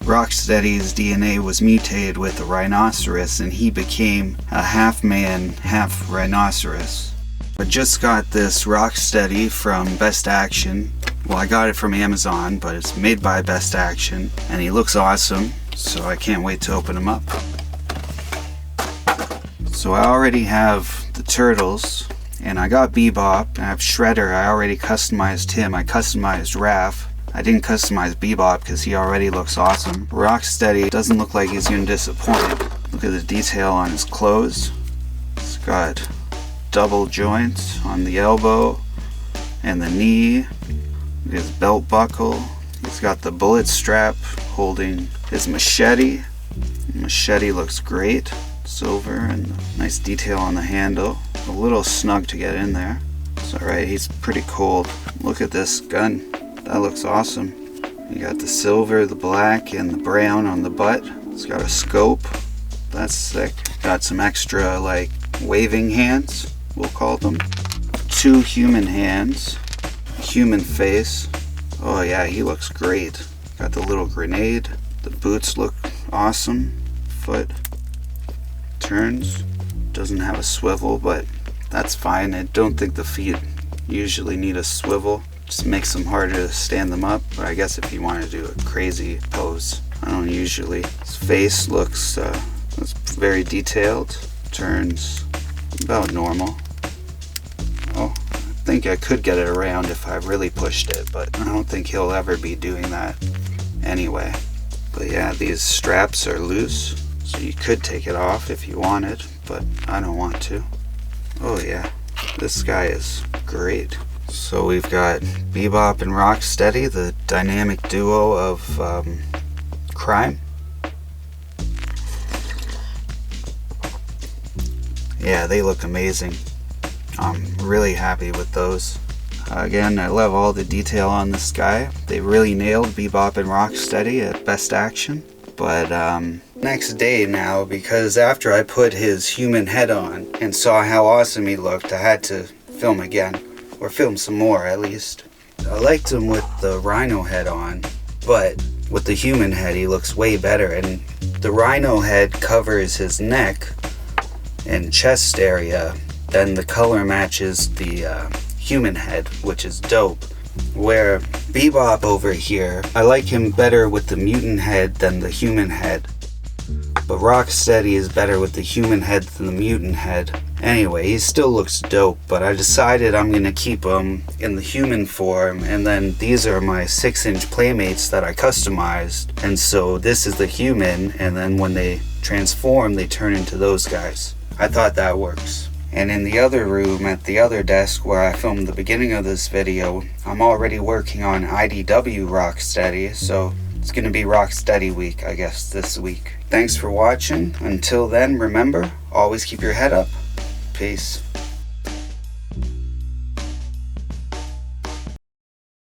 Rocksteady's DNA was mutated with a rhinoceros and he became a half man, half rhinoceros. I just got this Rocksteady from BST AXN. Well, I got it from Amazon, but it's made by BST AXN, and he looks awesome, so I can't wait to open him up. So I already have the turtles, and I got Bebop, and I have Shredder. I already customized him. I customized Raph. I didn't customize Bebop because he already looks awesome. Rocksteady doesn't look like he's going to disappoint. Look at the detail on his clothes. It's got double joints on the elbow and the knee. His belt buckle. He's got the bullet strap holding his machete. The machete looks great. Silver and nice detail on the handle. A little snug to get in there. It's alright, he's pretty cold. Look at this gun. That looks awesome. You got the silver, the black, and the brown on the butt. It's got a scope. That's sick. Got some extra like waving hands, we'll call them. 2 human hands. Human face. Oh yeah, he looks great. Got the little grenade. The boots look awesome. Foot turns. Doesn't have a swivel, but that's fine. I don't think the feet usually need a swivel. Just makes them harder to stand them up. But I guess if you want to do a crazy pose, I don't usually. His face looks very detailed. Turns about normal. Oh, I think I could get it around if I really pushed it, but I don't think he'll ever be doing that anyway. But yeah, these straps are loose, so you could take it off if you wanted, but I don't want to. Oh yeah, this guy is great. So we've got Bebop and Rocksteady, the dynamic duo of crime. Yeah, they look amazing. I'm really happy with those. Again, I love all the detail on this guy. They really nailed Bebop and Rocksteady at BST AXN. But next day now, because after I put his human head on and saw how awesome he looked, I had to film again. Or film some more at least. I liked him with the rhino head on, but with the human head he looks way better, and the rhino head covers his neck and chest area, then the color matches the human head, which is dope. Where Bebop over here, I like him better with the mutant head than the human head. But Rocksteady is better with the human head than the mutant head. Anyway, he still looks dope, but I decided I'm gonna keep him in the human form, and then these are my 6-inch playmates that I customized, and so this is the human, and then when they transform, they turn into those guys. I thought that works. And in the other room, at the other desk where I filmed the beginning of this video, I'm already working on IDW Rocksteady, so it's gonna be Rocksteady week, I guess, this week. Thanks for watching. Until then, remember, always keep your head up. Peace.